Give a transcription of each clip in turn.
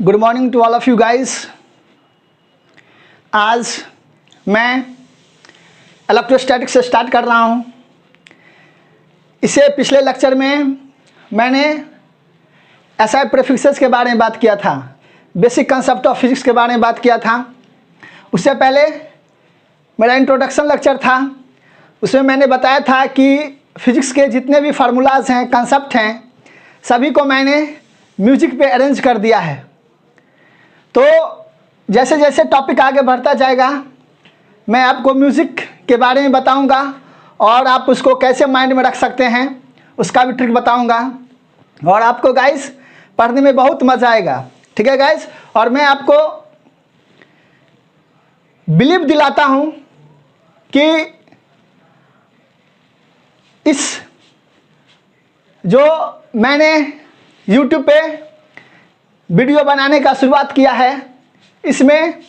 Good morning to all of you guys. आज मैं electrostatics से स्टार्ट कर रहा हूँ। इससे पिछले लेक्चर में मैंने एसआई प्रीफिक्सेस के बारे में बात किया था, बेसिक कंसेप्ट ऑफ फिजिक्स के बारे में बात किया था। उससे पहले मेरा इंट्रोडक्शन लेक्चर था, उसमें मैंने बताया था कि फिजिक्स के जितने भी फार्मूलाज हैं, कंसेप्ट हैं, सभी को मैंने म्यूजिक पे अरेंज कर दिया है। तो जैसे जैसे टॉपिक आगे बढ़ता जाएगा मैं आपको म्यूज़िक के बारे में बताऊंगा और आप उसको कैसे माइंड में रख सकते हैं उसका भी ट्रिक बताऊंगा और आपको गाइस पढ़ने में बहुत मज़ा आएगा। ठीक है गाइस, और मैं आपको बिलीव दिलाता हूं कि इस जो मैंने YouTube पे वीडियो बनाने का शुरुआत किया है, इसमें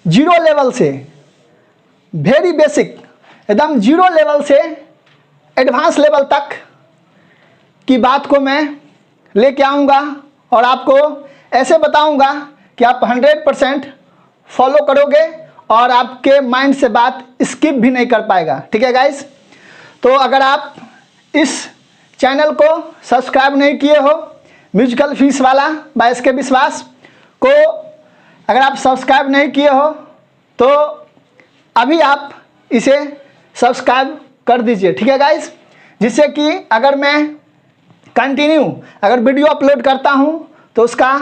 जीरो लेवल से वेरी बेसिक एकदम जीरो लेवल से एडवांस लेवल तक की बात को मैं लेके आऊँगा और आपको ऐसे बताऊँगा कि आप 100% फॉलो करोगे और आपके माइंड से बात स्किप भी नहीं कर पाएगा। ठीक है गाइस, तो अगर आप इस चैनल को सब्सक्राइब नहीं किए हो म्यूजिकल फीस वाला बाय एस के विश्वास को, अगर आप सब्सक्राइब नहीं किए हो तो अभी आप इसे सब्सक्राइब कर दीजिए। ठीक है गाइस, जिससे कि अगर मैं कंटिन्यू अगर वीडियो अपलोड करता हूं तो उसका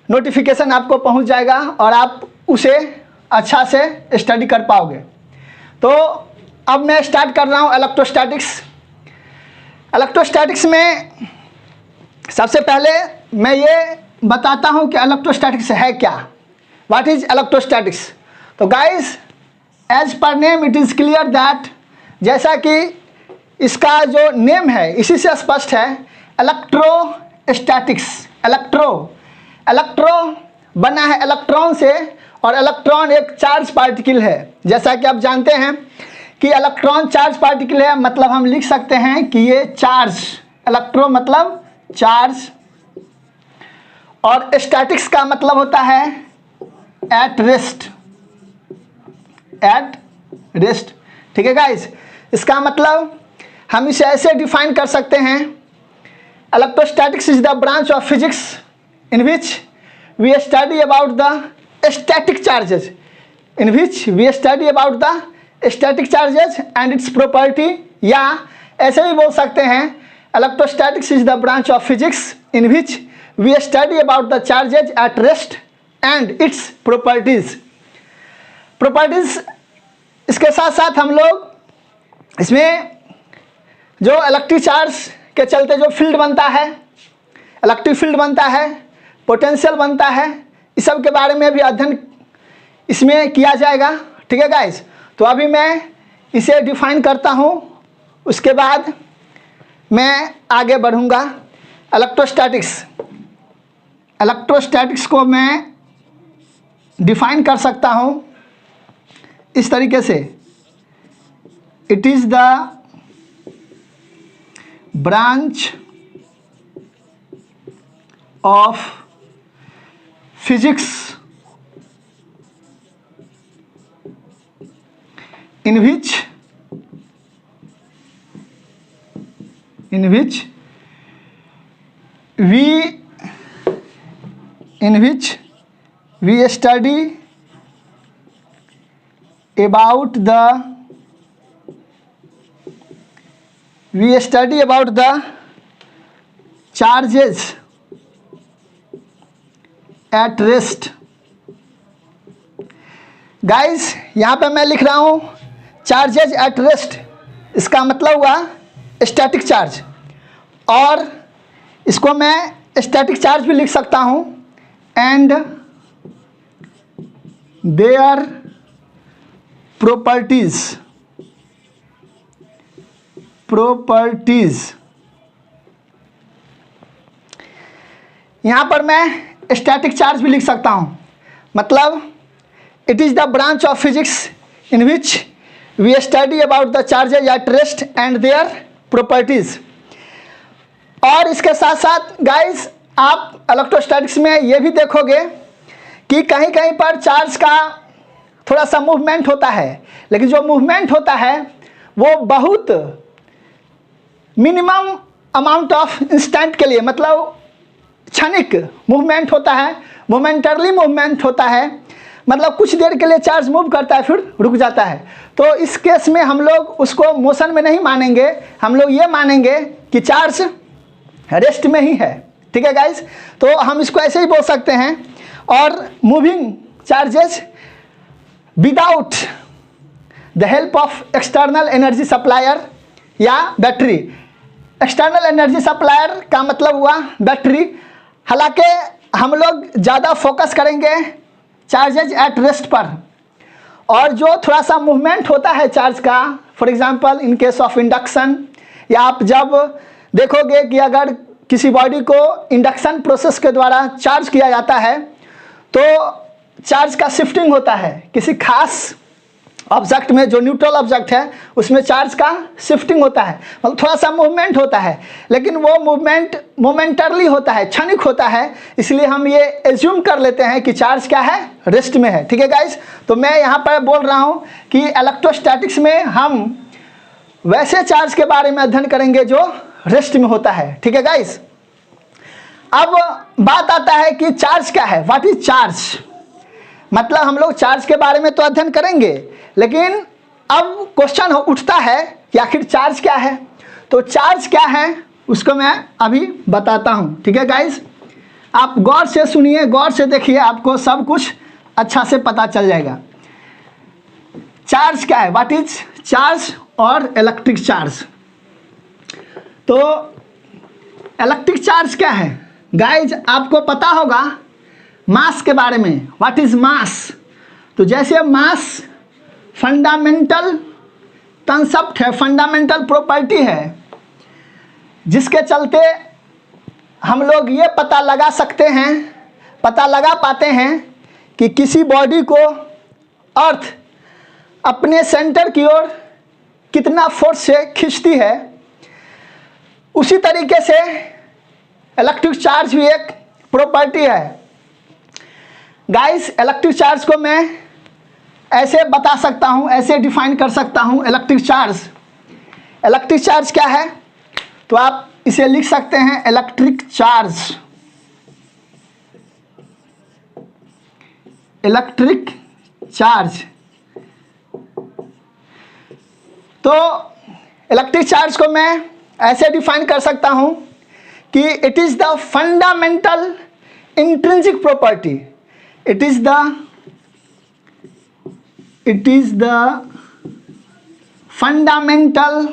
नोटिफिकेशन आपको पहुंच जाएगा और आप उसे अच्छा से स्टडी कर पाओगे। तो अब मैं स्टार्ट कर रहा हूं इलेक्ट्रोस्टैटिक्स। इलेक्ट्रोस्टैटिक्स में सबसे पहले मैं ये बताता हूं कि इलेक्ट्रोस्टैटिक्स है क्या, व्हाट इज इलेक्ट्रोस्टैटिक्स। तो guys as per name it is clear that, जैसा कि इसका जो नेम है इसी से स्पष्ट है, इलेक्ट्रोस्टैटिक्स। इलेक्ट्रो बना है इलेक्ट्रॉन से और इलेक्ट्रॉन एक चार्ज पार्टिकल है। जैसा कि आप जानते हैं कि इलेक्ट्रॉन चार्ज पार्टिकल है, मतलब हम लिख सकते हैं कि ये चार्ज, इलेक्ट्रो मतलब चार्ज, और स्टैटिक्स का मतलब होता है एट रेस्ट, एट रेस्ट। ठीक है गाइस, इसका मतलब हम इसे ऐसे डिफाइन कर सकते हैं, electrostatics is the branch of physics in which we study about the static charges, in which we study about the static charges and its property, या ऐसे भी बोल सकते हैं electrostatics is the branch of physics in which we study about the charges at rest and its properties. इसके साथ साथ हम लोग इसमें जो इलेक्ट्रिक चार्ज के चलते जो फील्ड बनता है, इलेक्ट्रिक फील्ड बनता है, पोटेंशियल बनता है, इस सब के बारे में भी अध्ययन इसमें किया जाएगा। ठीक है गाइस, तो अभी मैं इसे डिफाइन करता हूँ, उसके बाद मैं आगे बढ़ूँगा। इलेक्ट्रोस्टैटिक्स को मैं डिफाइन कर सकता हूँ इस तरीके से, it is the branch of physics in which we study about the charges at rest। Guys यहाँ पे मैं लिख रहा हूँ चार्जेज एट रेस्ट, इसका मतलब हुआ स्टैटिक चार्ज, और इसको मैं स्टैटिक चार्ज भी लिख सकता हूँ, एंड देयर प्रॉपर्टीज। यहाँ पर मैं स्टैटिक चार्ज भी लिख सकता हूँ, मतलब it is the branch of physics in which we study about the charges at rest and their properties। और इसके साथ साथ गाइस आप इलेक्ट्रोस्टैटिक्स में ये भी देखोगे कि कहीं कहीं पर चार्ज का थोड़ा सा मूवमेंट होता है, लेकिन जो मूवमेंट होता है वो बहुत मिनिमम अमाउंट ऑफ इंस्टेंट के लिए, मतलब क्षणिक मूवमेंट होता है, मोमेंटरली मूवमेंट होता है, मतलब कुछ देर के लिए चार्ज मूव करता है फिर रुक जाता है। तो इस केस में हम लोग उसको मोशन में नहीं मानेंगे, हम लोग ये मानेंगे कि चार्ज रेस्ट में ही है। ठीक है गाइस, तो हम इसको ऐसे ही बोल सकते हैं। और moving charges without the help of external energy supplier या बैटरी। एक्सटर्नल एनर्जी सप्लायर का मतलब हुआ बैटरी। हालांकि हम लोग ज़्यादा फोकस करेंगे चार्जेज एट रेस्ट पर, और जो थोड़ा सा मूवमेंट होता है चार्ज का, for example in case of induction, या आप जब देखोगे कि अगर किसी बॉडी को इंडक्शन प्रोसेस के द्वारा चार्ज किया जाता है तो चार्ज का शिफ्टिंग होता है। किसी खास ऑब्जेक्ट में, जो न्यूट्रल ऑब्जेक्ट है, उसमें चार्ज का शिफ्टिंग होता है, मतलब थोड़ा सा मूवमेंट होता है, लेकिन वो मूवमेंट मोमेंटरली होता है, क्षणिक होता है। इसलिए हम ये एज्यूम कर लेते हैं कि चार्ज क्या है, रेस्ट में है। ठीक है गाइस, तो मैं यहाँ पर बोल रहा हूँ कि इलेक्ट्रोस्टैटिक्स में हम वैसे चार्ज के बारे में अध्ययन करेंगे जो रेस्ट में होता है। ठीक है गाइस, अब बात आता है कि चार्ज क्या है, व्हाट इज चार्ज। मतलब हम लोग चार्ज के बारे में तो अध्ययन करेंगे, लेकिन अब क्वेश्चन उठता है कि आखिर चार्ज क्या है। तो चार्ज क्या है उसको मैं अभी बताता हूँ। ठीक है गाइस, आप गौर से सुनिए, गौर से देखिए, आपको सब कुछ अच्छा से पता चल जाएगा। चार्ज क्या है, व्हाट इज चार्ज और इलेक्ट्रिक चार्ज। तो इलेक्ट्रिक चार्ज क्या है गाइज, आपको पता होगा मास के बारे में, व्हाट इज मास। तो जैसे मास फंडामेंटल कंसेप्ट है, फंडामेंटल प्रॉपर्टी है, जिसके चलते हम लोग ये पता लगा सकते हैं, पता लगा पाते हैं कि किसी बॉडी को अर्थ अपने सेंटर की ओर कितना फोर्स से खींचती है। उसी तरीके से इलेक्ट्रिक चार्ज भी एक प्रॉपर्टी है। गाइस, इलेक्ट्रिक चार्ज को मैं ऐसे बता सकता हूँ, ऐसे डिफाइन कर सकता हूँ। इलेक्ट्रिक चार्ज क्या है, तो आप इसे लिख सकते हैं इलेक्ट्रिक चार्ज। इलेक्ट्रिक चार्ज, तो इलेक्ट्रिक चार्ज को मैं ऐसे डिफाइन कर सकता हूँ कि it is the fundamental intrinsic property. It is the fundamental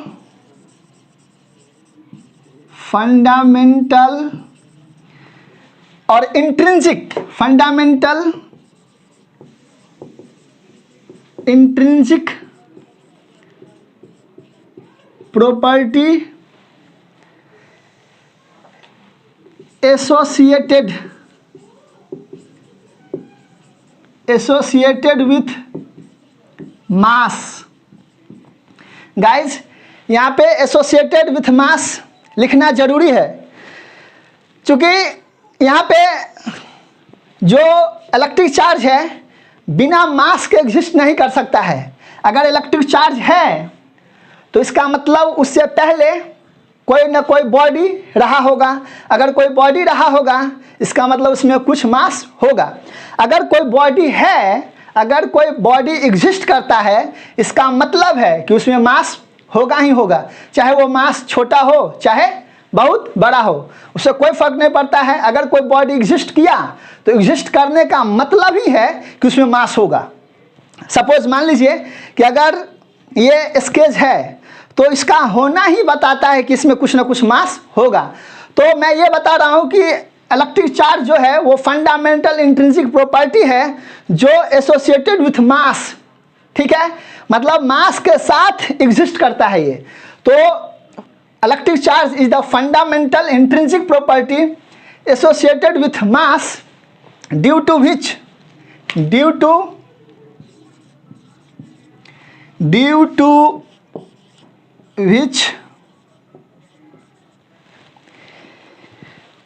और intrinsic, fundamental intrinsic property associated with mass. Guys, यहाँ पे एसोसिएटेड विथ मास लिखना जरूरी है, क्योंकि यहाँ पे जो इलेक्ट्रिक चार्ज है बिना मास के एग्जिस्ट नहीं कर सकता है। अगर इलेक्ट्रिक चार्ज है तो इसका मतलब उससे पहले कोई ना कोई बॉडी रहा होगा। अगर कोई बॉडी रहा होगा इसका मतलब उसमें कुछ मास होगा। अगर कोई बॉडी है, अगर कोई बॉडी एग्जिस्ट करता है, इसका मतलब है कि उसमें मास होगा ही होगा, चाहे वो मास छोटा हो चाहे बहुत बड़ा हो, उससे कोई फर्क नहीं पड़ता है। अगर कोई बॉडी एग्जिस्ट किया तो एग्जिस्ट करने का मतलब ही है कि उसमें मास होगा। सपोज मान लीजिए कि अगर ये स्केच है तो इसका होना ही बताता है कि इसमें कुछ ना कुछ मास होगा। तो मैं ये बता रहा हूँ कि इलेक्ट्रिक चार्ज जो है वो फंडामेंटल इंट्रिंसिक प्रॉपर्टी है जो एसोसिएटेड विथ मास। ठीक है, मतलब मास के साथ एग्जिस्ट करता है ये। तो electric charge is the fundamental intrinsic property associated with mass due to which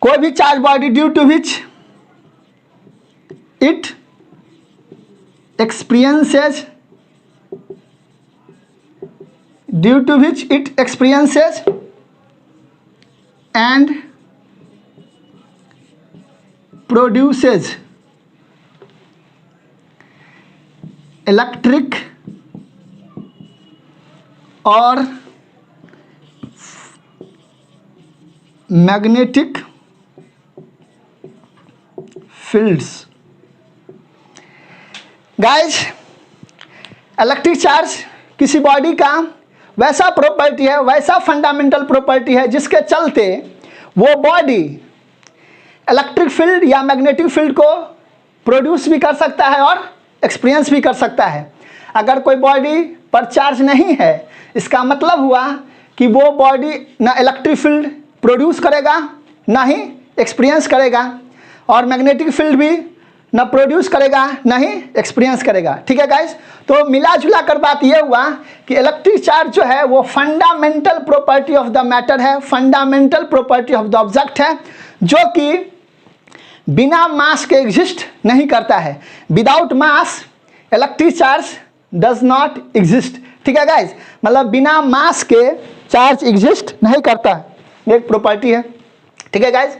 कोई भी charge body due to which it experiences and produces electric or magnetic fields। Guys, electric charge किसी बॉडी का वैसा property है, वैसा fundamental property है जिसके चलते वो बॉडी इलेक्ट्रिक फील्ड या मैग्नेटिक फील्ड को प्रोड्यूस भी कर सकता है और एक्सपीरियंस भी कर सकता है। अगर कोई बॉडी पर चार्ज नहीं है, इसका मतलब हुआ कि वो बॉडी ना इलेक्ट्रिक फील्ड प्रोड्यूस करेगा, ना ही एक्सपीरियंस करेगा, और मैग्नेटिक फील्ड भी ना प्रोड्यूस करेगा, ना ही एक्सपीरियंस करेगा। ठीक है गाइस, तो मिला जुला कर बात यह हुआ कि इलेक्ट्रिक चार्ज जो है वो fundamental property of the matter है, fundamental property of the object है, जो कि बिना मास के एग्जिस्ट नहीं करता है। Without mass electric charge does not exist. ठीक है गाइस, मतलब बिना मास के चार्ज एग्जिस्ट नहीं करता, ये एक प्रॉपर्टी है। ठीक है गाइस,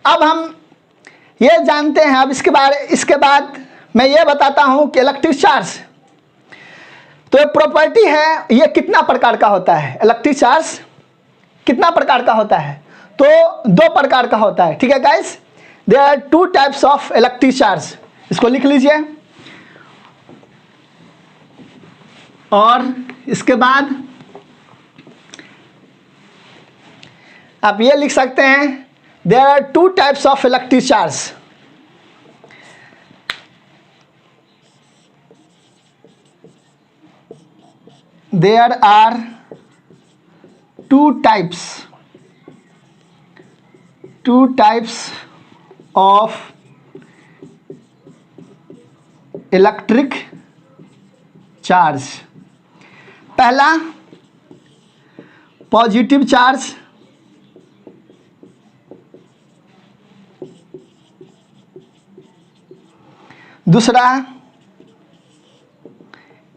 अब हम ये जानते हैं, अब इसके बाद मैं ये बताता हूं कि इलेक्ट्रिक चार्ज तो एक प्रॉपर्टी है, ये कितना प्रकार का होता है। इलेक्ट्रिक चार्ज कितना प्रकार का होता है? तो 2 प्रकार का होता है। ठीक है guys, there are 2 types of electric charge. इसको लिख लीजिए, और इसके बाद आप ये लिख सकते हैं, there are 2 types of electric charge। There are 2 types of electric charge। पहला पॉजिटिव चार्ज, दूसरा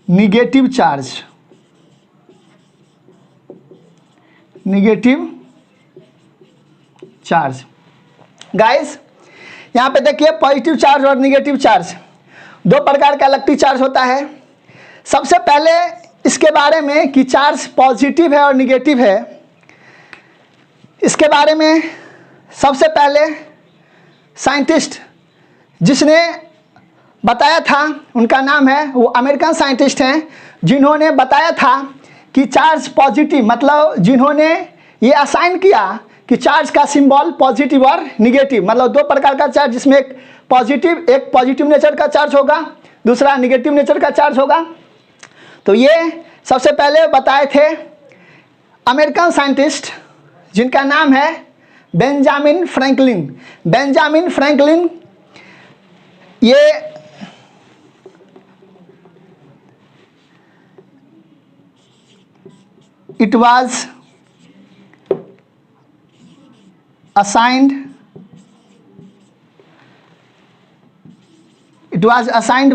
निगेटिव चार्ज। गाइस, यहाँ पे देखिए पॉजिटिव चार्ज और निगेटिव चार्ज 2 प्रकार का इलेक्ट्रिक चार्ज होता है। सबसे पहले इसके बारे में कि चार्ज पॉजिटिव है और निगेटिव है, इसके बारे में सबसे पहले साइंटिस्ट जिसने बताया था, उनका नाम है, वो अमेरिकन साइंटिस्ट हैं, जिन्होंने बताया था कि चार्ज पॉजिटिव, मतलब जिन्होंने ये असाइन किया कि चार्ज का सिंबल पॉजिटिव और निगेटिव, मतलब 2 प्रकार का चार्ज, जिसमें एक पॉजिटिव नेचर का चार्ज होगा, दूसरा निगेटिव नेचर का चार्ज होगा। तो ये सबसे पहले बताए थे अमेरिकन साइंटिस्ट जिनका नाम है बेंजामिन फ्रैंकलिन। ये it was assigned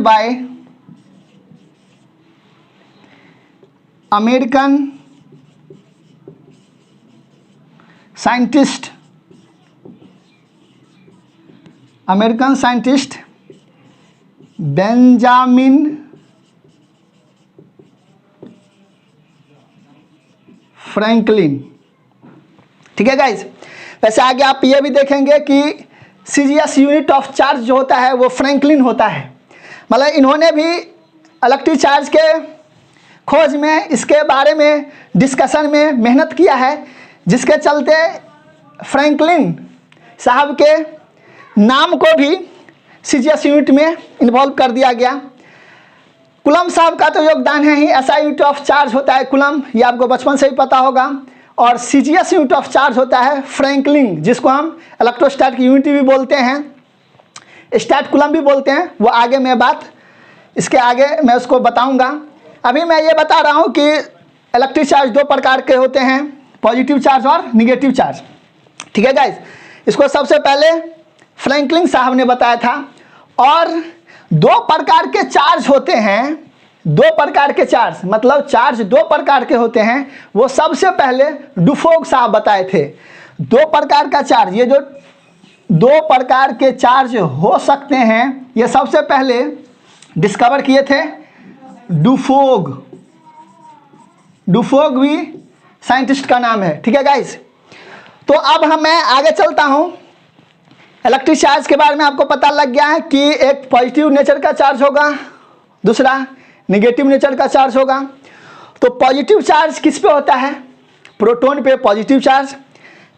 by American scientist Benjamin Franklin. ठीक है गाइज, वैसे आगे आप ये भी देखेंगे कि सीजीएस यूनिट ऑफ चार्ज जो होता है वो फ्रैंकलिन होता है। मतलब इन्होंने भी इलेक्ट्रिक चार्ज के खोज में, इसके बारे में डिस्कशन में मेहनत किया है, जिसके चलते फ्रैंकलिन साहब के नाम को भी सीजीएस यूनिट में इन्वॉल्व कर दिया गया। कूलम्ब साहब का तो योगदान है ही, ऐसा यूनिट ऑफ चार्ज होता है कूलम्ब, ये आपको बचपन से ही पता होगा। और सीजीएस यूनिट ऑफ चार्ज होता है फ्रैंकलिन, जिसको हम इलेक्ट्रोस्टैट की यूनिट भी बोलते हैं, स्टैट कूलम्ब भी बोलते हैं। वो आगे मैं बात, इसके आगे मैं उसको बताऊंगा। अभी मैं ये बता रहा हूँ कि इलेक्ट्रिक चार्ज 2 प्रकार के होते हैं, पॉजिटिव चार्ज और निगेटिव चार्ज। ठीक है गाइज, इसको सबसे पहले फ्रैंकलिन साहब ने बताया था। और दो प्रकार के चार्ज होते हैं, दो प्रकार के चार्ज, मतलब चार्ज दो प्रकार के होते हैं, वो सबसे पहले डुफोग साहब बताए थे। दो प्रकार का चार्ज, ये जो दो प्रकार के चार्ज हो सकते हैं, ये सबसे पहले डिस्कवर किए थे डुफोग। डुफोग भी साइंटिस्ट का नाम है, ठीक है गाइस। तो अब मैं आगे चलता हूं। इलेक्ट्रिक चार्ज के बारे में आपको पता लग गया है कि एक पॉजिटिव नेचर का चार्ज होगा, दूसरा नेगेटिव नेचर का चार्ज होगा। तो पॉजिटिव चार्ज किस पे होता है? प्रोटॉन पे पॉजिटिव चार्ज,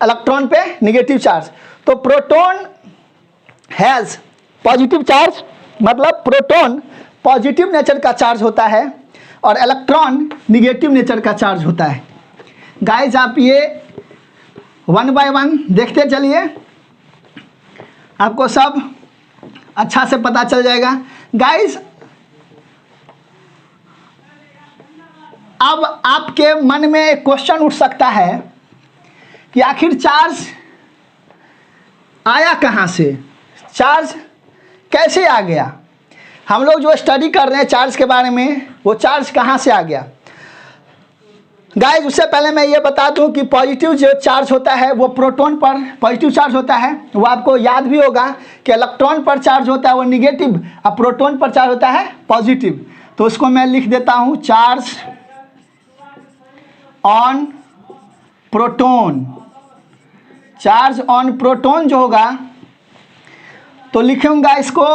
इलेक्ट्रॉन पे नेगेटिव चार्ज। तो प्रोटॉन हैज़ पॉजिटिव चार्ज, मतलब प्रोटॉन पॉजिटिव नेचर का चार्ज होता है और इलेक्ट्रॉन नेगेटिव नेचर का चार्ज होता है। गाइस आप ये वन बाय वन देखते चलिए, आपको सब अच्छा से पता चल जाएगा। गाइस अब आपके मन में एक क्वेश्चन उठ सकता है कि आखिर चार्ज आया कहाँ से, चार्ज कैसे आ गया? हम लोग जो स्टडी कर रहे हैं चार्ज के बारे में, वो चार्ज कहाँ से आ गया? गाइस उससे पहले मैं ये बता दूं कि पॉजिटिव जो चार्ज होता है वो प्रोटॉन पर पॉजिटिव चार्ज होता है, वो आपको याद भी होगा कि इलेक्ट्रॉन पर चार्ज होता है वो निगेटिव, और प्रोटॉन पर चार्ज होता है पॉजिटिव। तो उसको मैं लिख देता हूँ charge on proton. Charge on proton जो होगा तो लिखूंगा इसको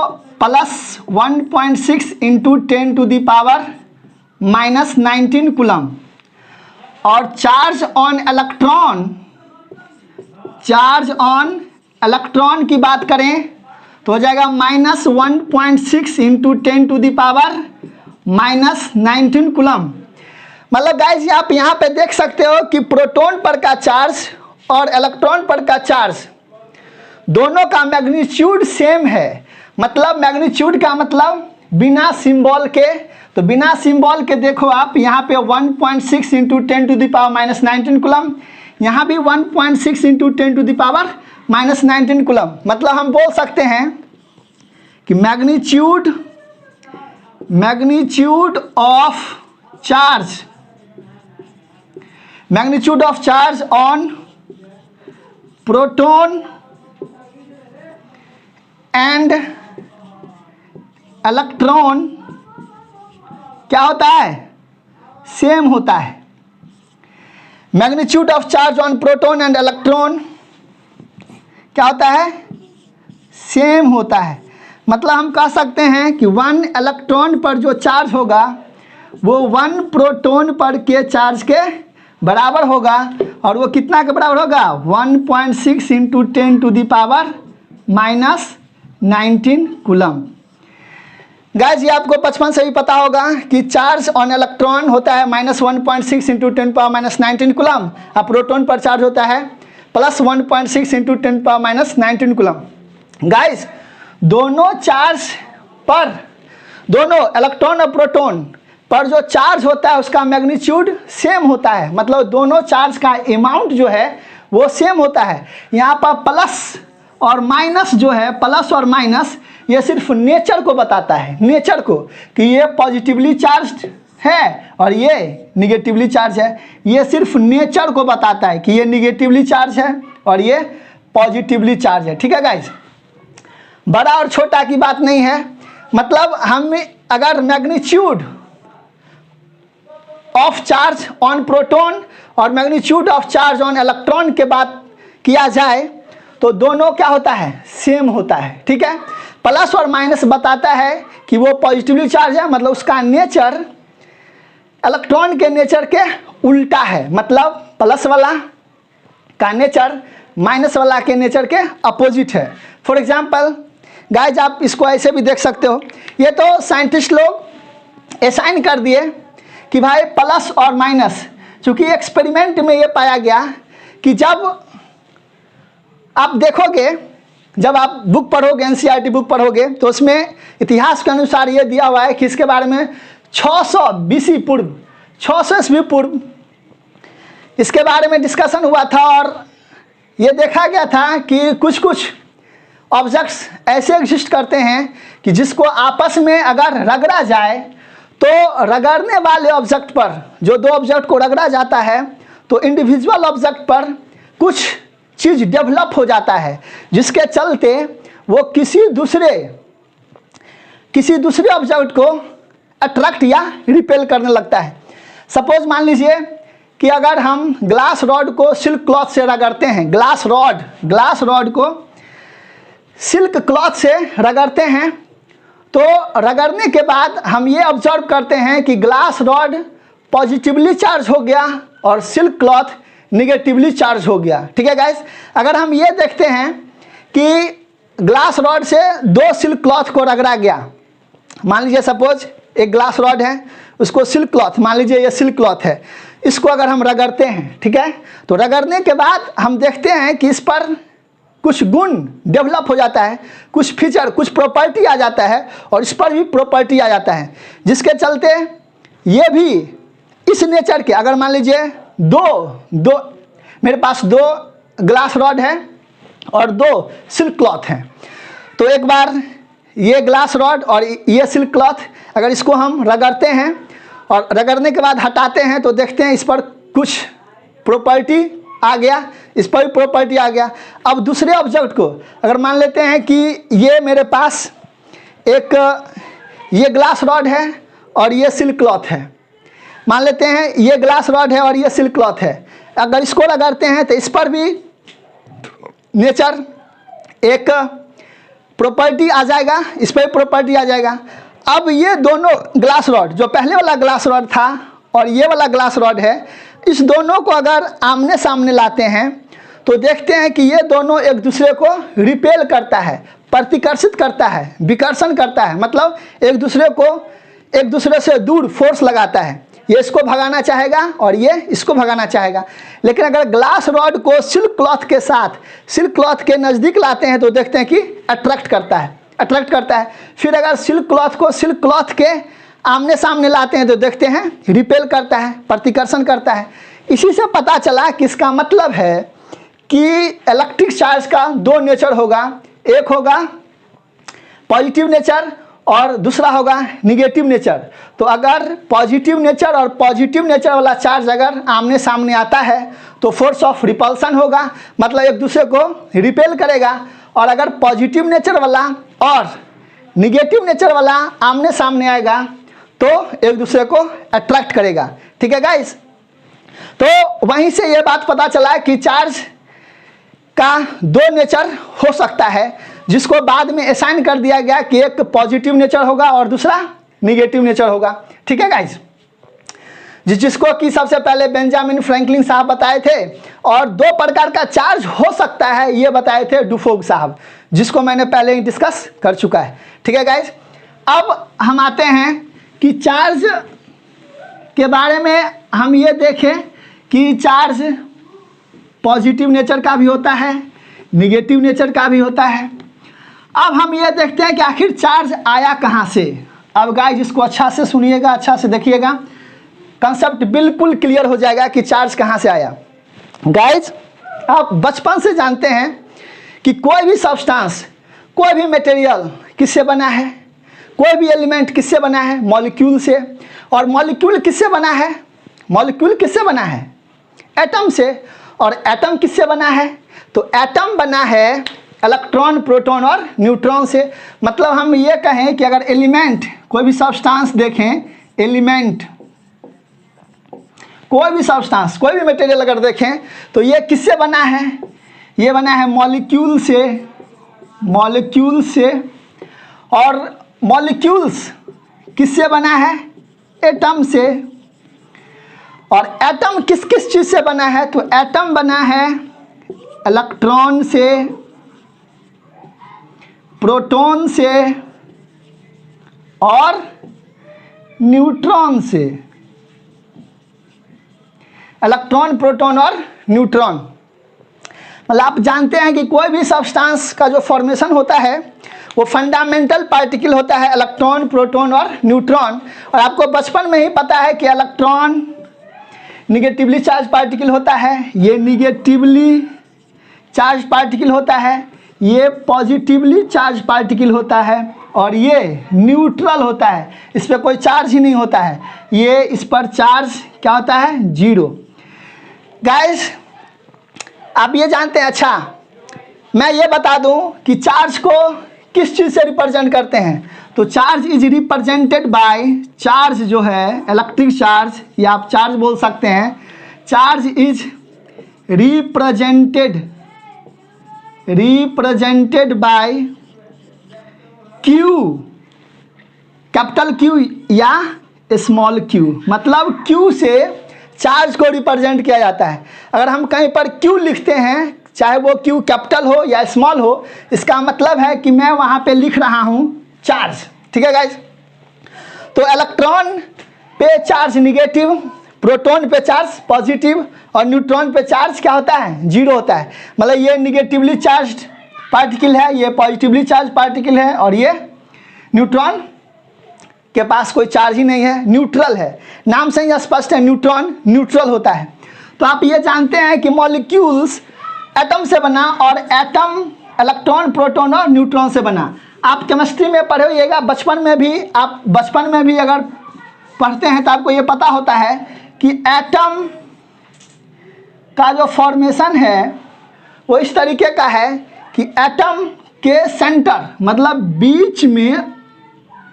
+1.6 × 10⁻⁻19 कूलम। और चार्ज ऑन इलेक्ट्रॉन की बात करें तो हो जाएगा -1.6 × 10⁻⁻19 कूलम। मतलब गाइस आप यहाँ पे देख सकते हो कि प्रोटॉन पर का चार्ज और इलेक्ट्रॉन पर का चार्ज दोनों का मैग्नीट्यूड सेम है। मतलब मैग्नीट्यूड का मतलब बिना सिंबल के, तो बिना सिंबल के देखो आप यहाँ पे 1.6 × 10⁻⁻19 कूलम, यहाँ भी 1.6 × 10⁻⁻19 कूलम। मतलब हम बोल सकते हैं कि magnitude of charge on proton and electron क्या होता है? सेम होता है। Magnitude of charge on proton and electron क्या होता है? सेम होता है। मतलब हम कह सकते हैं कि 1 इलेक्ट्रॉन पर जो चार्ज होगा वो 1 प्रोटॉन पर के चार्ज के बराबर होगा, और वो कितना के बराबर होगा? 1.6 × 10⁻⁻19 कूलम। गाइस ये आपको बचपन से ही पता होगा कि चार्ज ऑन इलेक्ट्रॉन होता है -1.6 × 10⁻⁻19 कूलम, और प्रोटॉन पर चार्ज होता है +1.6 × 10⁻⁻19 कूलम। गाइस दोनों चार्ज पर, दोनों इलेक्ट्रॉन और प्रोटॉन पर जो चार्ज होता है उसका मैग्नीट्यूड सेम होता है। मतलब दोनों चार्ज का अमाउंट जो है वो सेम होता है। यहाँ पर प्लस और माइनस जो है, प्लस और माइनस, ये सिर्फ नेचर को बताता है, नेचर को, कि ये पॉजिटिवली चार्ज है और ये निगेटिवली चार्ज है। ये सिर्फ नेचर को बताता है कि ये निगेटिवली चार्ज है और ये पॉजिटिवली चार्ज है। ठीक है गाइस, बड़ा और छोटा की बात नहीं है। मतलब हम अगर magnitude of charge on proton और magnitude of charge on electron के बात किया जाए तो दोनों क्या होता है? सेम होता है। ठीक है, प्लस और माइनस बताता है कि वो पॉजिटिवली चार्ज है, मतलब उसका नेचर इलेक्ट्रॉन के नेचर के उल्टा है। मतलब प्लस वाला का नेचर माइनस वाला के नेचर के अपोजिट है। फॉर एग्जाम्पल गाइज आप इसको ऐसे भी देख सकते हो। ये तो साइंटिस्ट लोग असाइन कर दिए कि भाई प्लस और माइनस, चूँकि एक्सपेरिमेंट में ये पाया गया कि जब आप देखोगे, जब आप बुक पढ़ोगे, एनसीईआरटी बुक पढ़ोगे, तो उसमें इतिहास के अनुसार ये दिया हुआ है कि इसके बारे में 600 BC पूर्व, 600 ईस्वी पूर्व इसके बारे में डिस्कशन हुआ था और ये देखा गया था कि कुछ कुछ ऑब्जेक्ट्स ऐसे एग्जिस्ट करते हैं कि जिसको आपस में अगर रगड़ा जाए तो रगड़ने वाले ऑब्जेक्ट पर, जो दो ऑब्जेक्ट को रगड़ा जाता है तो इंडिविजुअल ऑब्जेक्ट पर कुछ चीज़ डेवलप हो जाता है, जिसके चलते वो किसी दूसरे ऑब्जेक्ट को अट्रैक्ट या रिपेल करने लगता है। सपोज मान लीजिए कि अगर हम ग्लास रॉड को सिल्क क्लॉथ से रगड़ते हैं, ग्लास रॉड को सिल्क क्लॉथ से रगड़ते हैं, तो रगड़ने के बाद हम ये ऑब्जर्व करते हैं कि ग्लास रॉड पॉजिटिवली चार्ज हो गया और सिल्क क्लॉथ निगेटिवली चार्ज हो गया। ठीक है गाइस, अगर हम ये देखते हैं कि ग्लास रॉड से दो सिल्क क्लॉथ को रगड़ा गया, मान लीजिए सपोज एक ग्लास रॉड है, उसको सिल्क क्लॉथ, मान लीजिए ये सिल्क क्लॉथ है, इसको अगर हम रगड़ते हैं, ठीक है, तो रगड़ने के बाद हम देखते हैं कि इस पर कुछ गुण डेवलप हो जाता है, कुछ फीचर, कुछ प्रॉपर्टी आ जाता है और इस पर भी प्रॉपर्टी आ जाता है, जिसके चलते ये भी इस नेचर के, अगर मान लीजिए दो मेरे पास दो ग्लास रॉड है और दो सिल्क क्लॉथ हैं, तो एक बार ये ग्लास रॉड और ये सिल्क क्लॉथ अगर इसको हम रगड़ते हैं और रगड़ने के बाद हटाते हैं तो देखते हैं इस पर कुछ प्रॉपर्टी आ गया, इस पर भी प्रॉपर्टी आ गया। अब दूसरे ऑब्जेक्ट को अगर मान लेते हैं कि ये मेरे पास एक ये ग्लास रॉड है और ये सिल्क क्लॉथ है, मान लेते हैं ये ग्लास रॉड है और ये सिल्क क्लॉथ है, अगर इसको रगड़ते हैं तो इस पर भी नेचर एक प्रॉपर्टी आ जाएगा, इस पर प्रॉपर्टी आ जाएगा। अब ये दोनों ग्लास रॉड, जो पहले वाला ग्लास रॉड था और ये वाला ग्लास रॉड है, इस दोनों को अगर आमने सामने लाते हैं तो देखते हैं कि ये दोनों एक दूसरे को रिपेल करता है, प्रतिकर्षित करता है, विकर्षण करता है, मतलब एक दूसरे से दूर फोर्स लगाता है। ये इसको भगाना चाहेगा और ये इसको भगाना चाहेगा। लेकिन अगर ग्लास रॉड को सिल्क क्लॉथ के साथ, सिल्क क्लॉथ के नज़दीक लाते हैं तो देखते हैं कि अट्रैक्ट करता है। फिर अगर सिल्क क्लॉथ को सिल्क क्लॉथ के आमने सामने लाते हैं तो देखते हैं रिपेल करता है, प्रतिकर्षण करता है। इसी से पता चला कि इसका मतलब है कि इलेक्ट्रिक चार्ज का दो नेचर होगा, एक होगा पॉजिटिव नेचर और दूसरा होगा निगेटिव नेचर। तो अगर पॉजिटिव नेचर और पॉजिटिव नेचर वाला चार्ज अगर आमने सामने आता है तो फोर्स ऑफ रिपल्सन होगा, मतलब एक दूसरे को रिपेल करेगा। और अगर पॉजिटिव नेचर वाला और निगेटिव नेचर वाला आमने सामने आएगा तो एक दूसरे को अट्रैक्ट करेगा। ठीक है गाइस, तो वहीं से ये बात पता चला कि चार्ज का दो नेचर हो सकता है, जिसको बाद में असाइन कर दिया गया कि एक पॉजिटिव नेचर होगा और दूसरा निगेटिव नेचर होगा। ठीक है गाइस, जिसको कि सबसे पहले बेंजामिन फ्रैंकलिन साहब बताए थे, और दो प्रकार का चार्ज हो सकता है ये बताए थे डुफोग साहब, जिसको मैंने पहले ही डिस्कस कर चुका है। ठीक है गाइस, अब हम आते हैं कि चार्ज के बारे में हम ये देखें कि चार्ज पॉजिटिव नेचर का भी होता है, निगेटिव नेचर का भी होता है। अब हम ये देखते हैं कि आखिर चार्ज आया कहाँ से। अब गाइस इसको अच्छा से सुनिएगा, अच्छा से देखिएगा, कंसेप्ट बिल्कुल क्लियर हो जाएगा कि चार्ज कहाँ से आया। गाइस आप बचपन से जानते हैं कि कोई भी सब्सटेंस, कोई भी मटेरियल किससे बना है, कोई भी एलिमेंट किससे बना है, मॉलिक्यूल से। और मॉलिक्यूल किससे बना है, मॉलिक्यूल किससे बना है, एटम से। और एटम किससे बना है, तो एटम बना है इलेक्ट्रॉन, प्रोटॉन और न्यूट्रॉन से। मतलब हम ये कहें कि अगर एलिमेंट, कोई भी सब्सटेंस देखें, एलिमेंट, कोई भी सब्सटेंस, कोई भी मटेरियल अगर देखें तो ये किससे बना है, ये बना है मॉलिक्यूल से, मॉलिक्यूल से। और मॉलिक्यूल्स किससे बना है, एटम से। और एटम किस किस चीज़ से बना है, तो एटम बना है इलेक्ट्रॉन से, प्रोटॉन से और न्यूट्रॉन से। इलेक्ट्रॉन, प्रोटॉन और न्यूट्रॉन। मतलब आप जानते हैं कि कोई भी सब्सटेंस का जो फॉर्मेशन होता है वो फंडामेंटल पार्टिकल होता है, इलेक्ट्रॉन, प्रोटॉन और न्यूट्रॉन। और आपको बचपन में ही पता है कि इलेक्ट्रॉन निगेटिवली चार्ज पार्टिकल होता है, ये निगेटिवली चार्ज पार्टिकल होता है, ये पॉजिटिवली चार्ज पार्टिकल होता है, और ये न्यूट्रल होता है, इस पर कोई चार्ज ही नहीं होता है, ये इस पर चार्ज क्या होता है, जीरो। गाइस आप ये जानते हैं, अच्छा मैं ये बता दूं कि चार्ज को किस चीज़ से रिप्रेजेंट करते हैं। तो charge is represented by, charge जो है इलेक्ट्रिक चार्ज या आप चार्ज बोल सकते हैं, charge is represented by Q, capital Q या स्मॉल क्यू, मतलब क्यू से चार्ज को रिप्रेजेंट किया जाता है। अगर हम कहीं पर क्यू लिखते हैं, चाहे वो क्यू कैपिटल हो या स्मॉल हो, इसका मतलब है कि मैं वहाँ पे लिख रहा हूँ चार्ज। ठीक है गाइज, तो इलेक्ट्रॉन पे चार्ज निगेटिव, प्रोटॉन पे चार्ज पॉजिटिव, और न्यूट्रॉन पे चार्ज क्या होता है, जीरो होता है। मतलब ये निगेटिवली चार्ज पार्टिकल है, ये पॉजिटिवली चार्ज पार्टिकल है, और ये न्यूट्रॉन के पास कोई चार्ज ही नहीं है, न्यूट्रल है। नाम से ही स्पष्ट है, न्यूट्रॉन न्यूट्रल होता है। तो आप ये जानते हैं कि मॉलिक्यूल्स एटम से बना, और एटम इलेक्ट्रॉन, प्रोटॉन और न्यूट्रॉन से बना। आप केमिस्ट्री में पढ़े होइएगा, बचपन में भी अगर पढ़ते हैं तो आपको ये पता होता है कि एटम का जो फॉर्मेशन है वो इस तरीके का है कि एटम के सेंटर, मतलब बीच में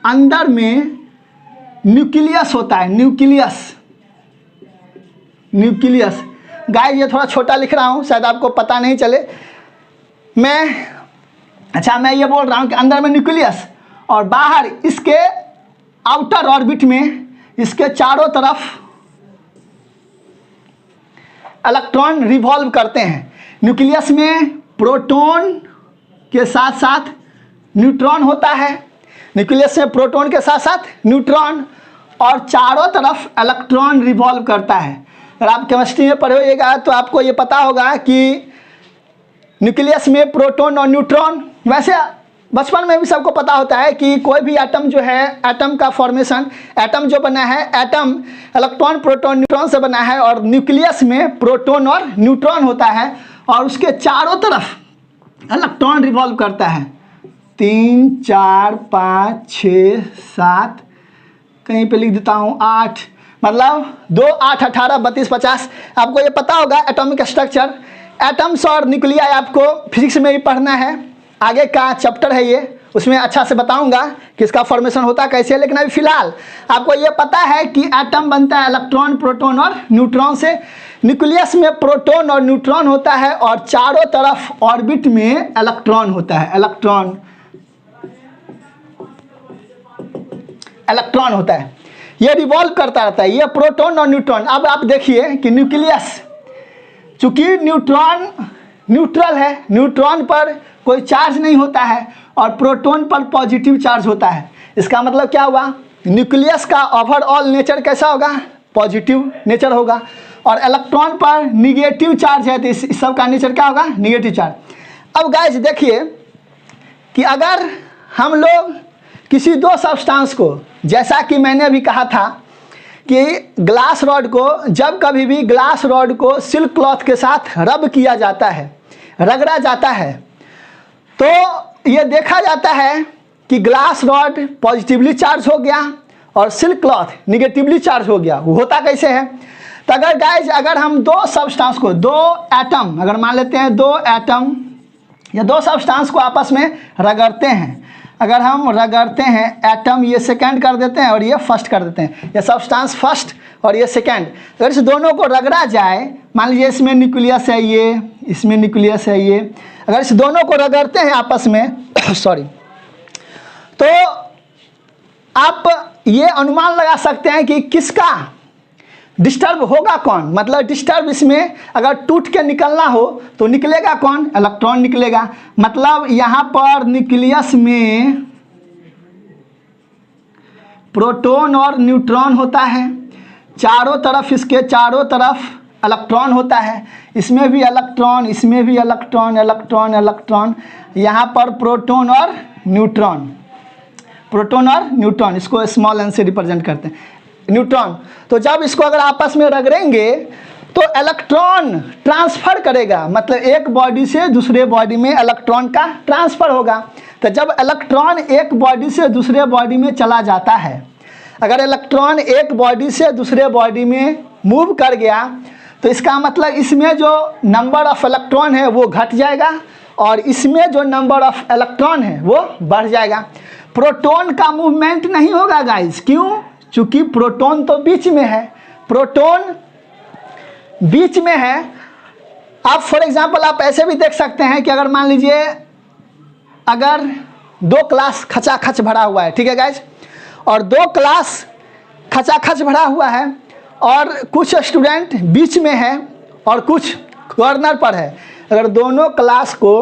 अंदर में न्यूक्लियस होता है, न्यूक्लियस। गाइस ये थोड़ा छोटा लिख रहा हूँ, शायद आपको पता नहीं चले। मैं ये बोल रहा हूँ कि अंदर में न्यूक्लियस, और बाहर इसके आउटर ऑर्बिट में इसके चारों तरफ इलेक्ट्रॉन रिवॉल्व करते हैं। न्यूक्लियस में प्रोटॉन के साथ साथ न्यूट्रॉन होता है, न्यूक्लियस में प्रोटॉन के साथ साथ न्यूट्रॉन, और चारों तरफ इलेक्ट्रॉन रिवॉल्व करता है। अगर आप केमिस्ट्री में पढ़े होइएगा तो आपको ये पता होगा कि न्यूक्लियस में प्रोटॉन और न्यूट्रॉन, वैसे बचपन में भी सबको पता होता है कि कोई भी एटम जो है, एटम का फॉर्मेशन, एटम जो बना है, एटम इलेक्ट्रॉन, प्रोटॉन, न्यूट्रॉन से बना है, और न्यूक्लियस में प्रोटॉन और न्यूट्रॉन होता है, और उसके चारों तरफ इलेक्ट्रॉन रिवॉल्व करता है। 3, 4, 5, 6, 7, कहीं पे लिख देता हूँ 8, मतलब 2, 8, 18, 32, 50। आपको ये पता होगा एटॉमिक स्ट्रक्चर। एटम्स और न्यूक्लियाई आपको फिजिक्स में ही पढ़ना है, आगे का चैप्टर है ये, उसमें अच्छा से बताऊंगा कि इसका फॉर्मेशन होता कैसे है। लेकिन अभी फिलहाल आपको ये पता है कि एटम बनता है इलेक्ट्रॉन, प्रोटॉन और न्यूट्रॉन से। न्यूक्लियस में प्रोटॉन और न्यूट्रॉन होता है, और चारों तरफ ऑर्बिट में इलेक्ट्रॉन होता है, इलेक्ट्रॉन होता है, ये रिवॉल्व करता रहता है, ये प्रोटॉन और न्यूट्रॉन। अब आप देखिए कि न्यूक्लियस, चूंकि न्यूट्रॉन न्यूट्रल है, न्यूट्रॉन पर कोई चार्ज नहीं होता है, और प्रोटॉन पर पॉजिटिव चार्ज होता है। इसका मतलब क्या हुआ, न्यूक्लियस का ओवरऑल नेचर कैसा होगा, पॉजिटिव नेचर होगा, और इलेक्ट्रॉन पर निगेटिव चार्ज है, तो इस सब का नेचर क्या होगा, निगेटिव चार्ज। अब गाइस देखिए कि अगर हम लोग किसी दो सब्सटेंस को, जैसा कि मैंने अभी कहा था कि ग्लास रॉड को, जब कभी भी ग्लास रॉड को सिल्क क्लॉथ के साथ रब किया जाता है, रगड़ा जाता है, तो ये देखा जाता है कि ग्लास रॉड पॉजिटिवली चार्ज हो गया और सिल्क क्लॉथ निगेटिवली चार्ज हो गया। वो होता कैसे है, तो अगर गाइज अगर हम दो सब्सटेंस को, दो एटम, अगर मान लेते हैं दो एटम या दो सब्सटेंस को आपस में रगड़ते हैं, अगर हम रगड़ते हैं, एटम ये सेकंड कर देते हैं और ये फर्स्ट कर देते हैं, ये सब्सटेंस फर्स्ट और ये सेकंड, अगर इस दोनों को रगड़ा जाए, मान लीजिए इसमें न्यूक्लियस है ये, इसमें न्यूक्लियस है ये, अगर इस दोनों को रगड़ते हैं आपस में सॉरी, तो आप ये अनुमान लगा सकते हैं कि किसका डिस्टर्ब होगा कौन, मतलब डिस्टर्ब इसमें अगर टूट के निकलना हो तो निकलेगा कौन, इलेक्ट्रॉन निकलेगा। मतलब यहाँ पर न्यूक्लियस में प्रोटॉन और न्यूट्रॉन होता है, चारों तरफ, इसके चारों तरफ इलेक्ट्रॉन होता है, इसमें भी इलेक्ट्रॉन, इसमें भी इलेक्ट्रॉन, इलेक्ट्रॉन, इलेक्ट्रॉन, यहाँ पर प्रोटॉन और न्यूट्रॉन, प्रोटॉन और न्यूट्रॉन, इसको स्मॉल एन से रिप्रेजेंट करते हैं, न्यूट्रॉन। तो जब इसको अगर आपस में रगड़ेंगे तो इलेक्ट्रॉन ट्रांसफर करेगा, मतलब एक बॉडी से दूसरे बॉडी में इलेक्ट्रॉन का ट्रांसफर होगा। तो जब इलेक्ट्रॉन एक बॉडी से दूसरे बॉडी में चला जाता है, अगर इलेक्ट्रॉन एक बॉडी से दूसरे बॉडी में मूव कर गया तो इसका मतलब इसमें जो नंबर ऑफ इलेक्ट्रॉन है वो घट जाएगा और इसमें जो नंबर ऑफ इलेक्ट्रॉन है वो बढ़ जाएगा। प्रोटॉन का मूवमेंट नहीं होगा गाइस, क्यों? चूंकि प्रोटॉन तो बीच में है, प्रोटॉन बीच में है। आप फॉर एग्जांपल आप ऐसे भी देख सकते हैं कि अगर मान लीजिए अगर 2 क्लास खचाखच भरा हुआ है, ठीक है गाइस, और 2 क्लास खचाखच भरा हुआ है और कुछ स्टूडेंट बीच में है और कुछ कॉर्नर पर है। अगर दोनों क्लास को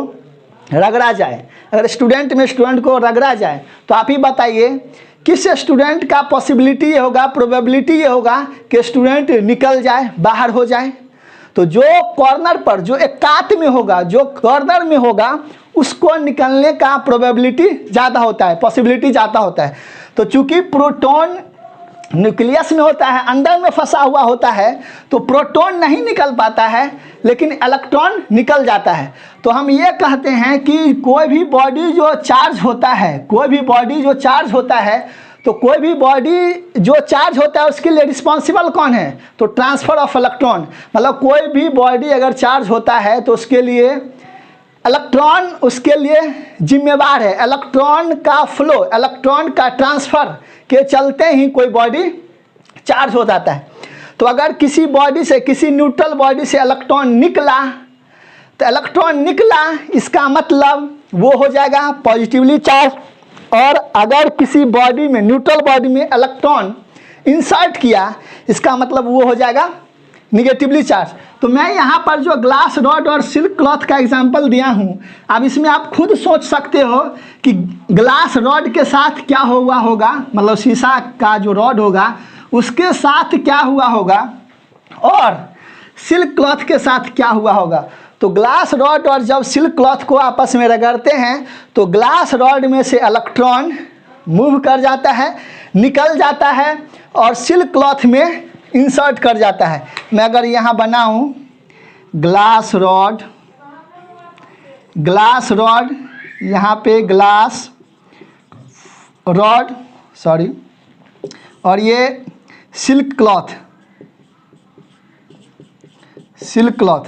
रगड़ा जाए, अगर स्टूडेंट में स्टूडेंट को रगड़ा जाए तो आप ही बताइए किस स्टूडेंट का पॉसिबिलिटी ये होगा, प्रोबेबिलिटी ये होगा कि स्टूडेंट निकल जाए, बाहर हो जाए। तो जो कॉर्नर पर, जो एकांत में होगा, जो कॉर्नर में होगा, उसको निकलने का प्रोबेबिलिटी ज़्यादा होता है, पॉसिबिलिटी ज़्यादा होता है। तो चूंकि प्रोटॉन न्यूक्लियस में होता है, अंदर में फंसा हुआ होता है, तो प्रोटॉन नहीं निकल पाता है लेकिन इलेक्ट्रॉन निकल जाता है। तो हम ये कहते हैं कि कोई भी बॉडी जो चार्ज होता है, कोई भी बॉडी जो चार्ज होता है, तो कोई भी बॉडी जो चार्ज होता है उसके लिए रिस्पॉन्सिबल कौन है? तो ट्रांसफ़र ऑफ इलेक्ट्रॉन। मतलब कोई भी बॉडी अगर चार्ज होता है तो उसके लिए इलेक्ट्रॉन उसके लिए जिम्मेवार है। इलेक्ट्रॉन का फ्लो, इलेक्ट्रॉन का ट्रांसफ़र के चलते ही कोई बॉडी चार्ज हो जाता है। तो अगर किसी बॉडी से, किसी न्यूट्रल बॉडी से इलेक्ट्रॉन निकला, तो इलेक्ट्रॉन निकला इसका मतलब वो हो जाएगा पॉजिटिवली चार्ज। और अगर किसी बॉडी में, न्यूट्रल बॉडी में इलेक्ट्रॉन इंसर्ट किया, इसका मतलब वो हो जाएगा निगेटिवली चार्ज। तो मैं यहाँ पर जो ग्लास रॉड और सिल्क क्लॉथ का एग्जांपल दिया हूँ, अब इसमें आप खुद सोच सकते हो कि ग्लास रॉड के साथ क्या हुआ होगा, मतलब शीशा का जो रॉड होगा उसके साथ क्या हुआ होगा और सिल्क क्लॉथ के साथ क्या हुआ होगा। तो ग्लास रॉड और जब सिल्क क्लॉथ को आपस में रगड़ते हैं तो ग्लास रॉड में से इलेक्ट्रॉन मूव कर जाता है, निकल जाता है और सिल्क क्लॉथ में इंसर्ट कर जाता है। मैं अगर यहाँ बनाऊँ ग्लास रॉड, ग्लास रॉड, यहाँ पे ग्लास रॉड, सॉरी, और ये सिल्क क्लॉथ, सिल्क क्लॉथ।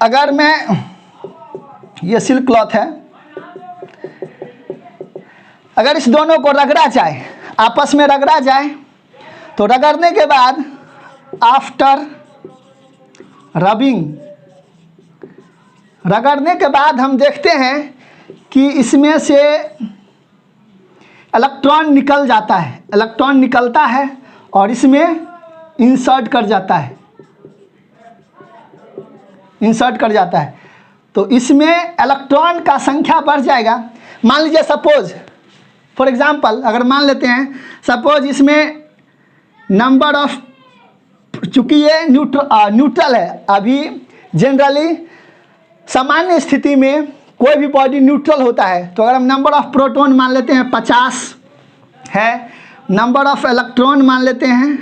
अगर मैं, ये सिल्क क्लॉथ है, अगर इस दोनों को रगड़ा जाए, आपस में रगड़ा जाए, तो रगड़ने के बाद आफ्टर रबिंग, रगड़ने के बाद हम देखते हैं कि इसमें से इलेक्ट्रॉन निकल जाता है, इलेक्ट्रॉन निकलता है और इसमें इंसर्ट कर जाता है, इंसर्ट कर जाता है। तो इसमें इलेक्ट्रॉन का संख्या बढ़ जाएगा। मान लीजिए सपोज, फॉर एग्जांपल अगर मान लेते हैं, सपोज इसमें नंबर ऑफ, चूँकि ये न्यूट्रल है, अभी जनरली सामान्य स्थिति में कोई भी बॉडी न्यूट्रल होता है, तो अगर हम नंबर ऑफ प्रोटॉन मान लेते हैं 50 है, नंबर ऑफ इलेक्ट्रॉन मान लेते हैं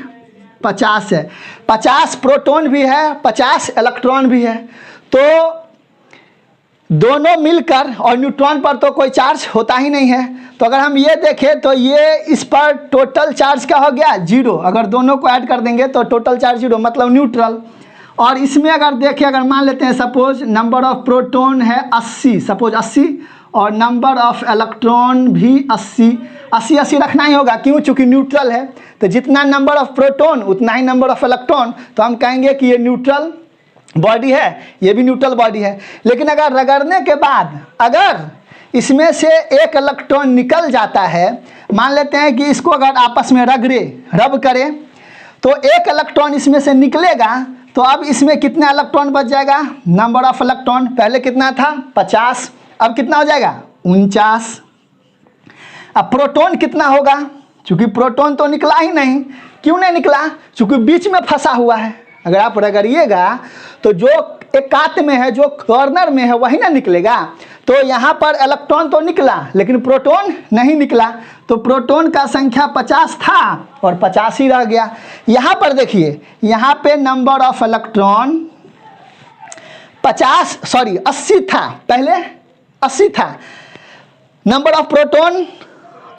50 है, 50 प्रोटॉन भी है, 50 इलेक्ट्रॉन भी है, तो दोनों मिलकर, और न्यूट्रॉन पर तो कोई चार्ज होता ही नहीं है, तो अगर हम ये देखें तो ये इस पर टोटल चार्ज क्या हो गया? 0। अगर दोनों को ऐड कर देंगे तो टोटल चार्ज 0, मतलब न्यूट्रल। और इसमें अगर देखें, अगर मान लेते हैं सपोज नंबर ऑफ प्रोटॉन है 80, सपोज 80, और नंबर ऑफ इलेक्ट्रॉन भी 80 रखना ही होगा, क्यों? चूँकि न्यूट्रल है, तो जितना नंबर ऑफ प्रोटॉन उतना ही नंबर ऑफ इलेक्ट्रॉन, तो हम कहेंगे कि ये न्यूट्रल बॉडी है, ये भी न्यूट्रल बॉडी है। लेकिन अगर रगड़ने के बाद अगर इसमें से एक इलेक्ट्रॉन निकल जाता है, मान लेते हैं कि इसको अगर आपस में रब करें तो एक इलेक्ट्रॉन इसमें से निकलेगा, तो अब इसमें कितना इलेक्ट्रॉन बच जाएगा? नंबर ऑफ इलेक्ट्रॉन पहले कितना था? 50, अब कितना हो जाएगा? 49। अब प्रोटॉन कितना होगा? चूँकि प्रोटॉन तो निकला ही नहीं। क्यों नहीं निकला? चूँकि बीच में फंसा हुआ है। अगर आप रगड़िएगा तो जो एकांत में है, जो कॉर्नर में है, वही ना निकलेगा। तो यहाँ पर इलेक्ट्रॉन तो निकला लेकिन प्रोटॉन नहीं निकला, तो प्रोटॉन का संख्या 50 था और 50 ही रह गया। यहाँ पर देखिए, यहाँ पे नंबर ऑफ इलेक्ट्रॉन 80 था, पहले 80 था, नंबर ऑफ प्रोटॉन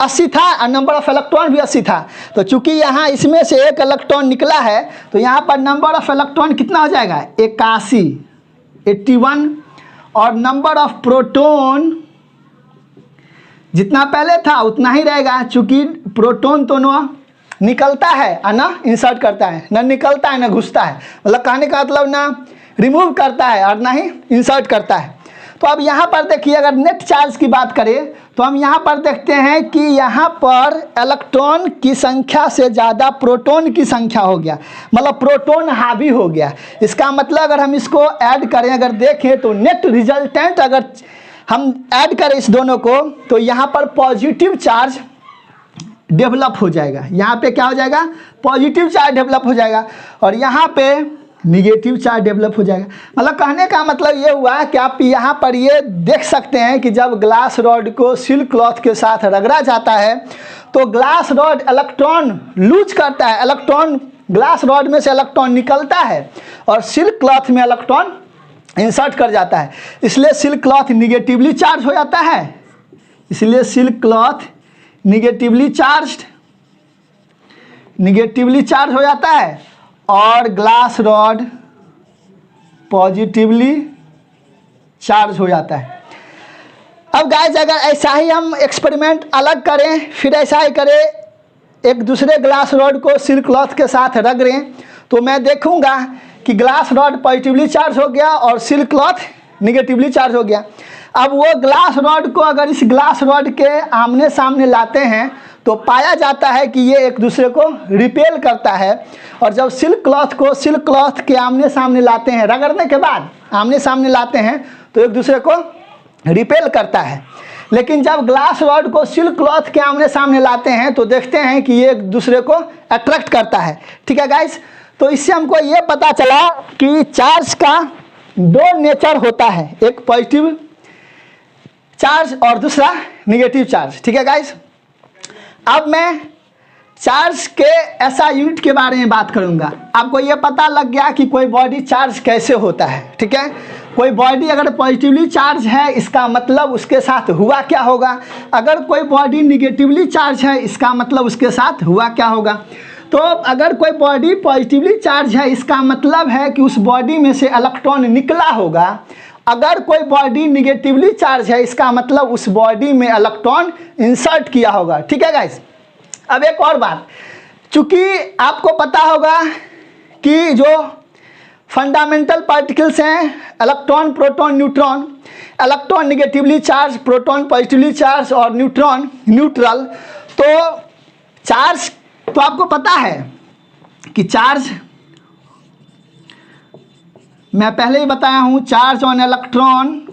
80 था और नंबर ऑफ इलेक्ट्रॉन भी 80 था। तो चूंकि यहाँ इसमें से एक इलेक्ट्रॉन निकला है तो यहाँ पर नंबर ऑफ इलेक्ट्रॉन कितना हो जाएगा, 81, और नंबर ऑफ प्रोटॉन जितना पहले था उतना ही रहेगा, चूंकि प्रोटॉन तो न निकलता है और ना इंसर्ट करता है, ना निकलता है ना घुसता है, मतलब कहने का मतलब ना रिमूव करता है और ना ही इंसर्ट करता है। तो अब यहाँ पर देखिए, अगर नेट चार्ज की बात करें तो हम यहाँ पर देखते हैं कि यहाँ पर इलेक्ट्रॉन की संख्या से ज़्यादा प्रोटॉन की संख्या हो गया, मतलब प्रोटॉन हावी हो गया। इसका मतलब अगर हम इसको ऐड करें, अगर देखें तो नेट रिजल्टेंट अगर हम ऐड करें इस दोनों को तो यहाँ पर पॉजिटिव चार्ज डेवलप हो जाएगा। यहाँ पे क्या हो जाएगा, पॉजिटिव चार्ज डेवलप हो जाएगा और यहाँ पे निगेटिव चार्ज डेवलप हो जाएगा। मतलब कहने का मतलब ये हुआ कि आप यहाँ पर ये देख सकते हैं कि जब ग्लास रॉड को सिल्क क्लॉथ के साथ रगड़ा जाता है तो ग्लास रॉड इलेक्ट्रॉन लूज करता है, इलेक्ट्रॉन ग्लास रॉड में से इलेक्ट्रॉन निकलता है और सिल्क क्लॉथ में इलेक्ट्रॉन इंसर्ट कर जाता है, इसलिए सिल्क क्लॉथ निगेटिवली चार्ज हो जाता है, इसलिए सिल्क क्लॉथ निगेटिवली चार्ज हो जाता है और ग्लास रॉड पॉजिटिवली चार्ज हो जाता है। अब गाइस अगर ऐसा ही हम एक्सपेरिमेंट अलग करें, फिर ऐसा ही करें, एक दूसरे ग्लास रॉड को सिल्क क्लॉथ के साथ रगड़ें तो मैं देखूंगा कि ग्लास रॉड पॉजिटिवली चार्ज हो गया और सिल्क क्लॉथ निगेटिवली चार्ज हो गया। अब वो ग्लास रॉड को अगर इस ग्लास रॉड के आमने सामने लाते हैं तो पाया जाता है कि ये एक दूसरे को रिपेल करता है, और जब सिल्क क्लॉथ को सिल्क क्लॉथ के आमने सामने लाते हैं, रगड़ने के बाद आमने सामने लाते हैं तो एक दूसरे को रिपेल करता है। लेकिन जब ग्लास रॉड को सिल्क क्लॉथ के आमने सामने लाते हैं तो देखते हैं कि ये एक दूसरे को अट्रैक्ट करता है। ठीक है गाइस, तो इससे हमको ये पता चला कि चार्ज का दो नेचर होता है, एक पॉजिटिव चार्ज और दूसरा निगेटिव चार्ज। ठीक है गाइस, अब मैं चार्ज के SI यूनिट के बारे में बात करूंगा। आपको ये पता लग गया कि कोई बॉडी चार्ज कैसे होता है। ठीक है, कोई बॉडी अगर पॉजिटिवली चार्ज है इसका मतलब उसके साथ हुआ क्या होगा, अगर कोई बॉडी निगेटिवली चार्ज है इसका मतलब उसके साथ हुआ क्या होगा। तो अगर कोई बॉडी पॉजिटिवली चार्ज है इसका मतलब है कि उस बॉडी में से इलेक्ट्रॉन निकला होगा, अगर कोई बॉडी निगेटिवली चार्ज है इसका मतलब उस बॉडी में इलेक्ट्रॉन इंसर्ट किया होगा। ठीक है गाइस, अब एक और बात, चूंकि आपको पता होगा कि जो फंडामेंटल पार्टिकल्स हैं electron, proton, neutron, electron negatively charge, proton positively charge और न्यूट्रॉन न्यूट्रल। तो चार्ज तो आपको पता है कि चार्ज मैं पहले ही बताया हूं, चार्ज ऑन इलेक्ट्रॉन,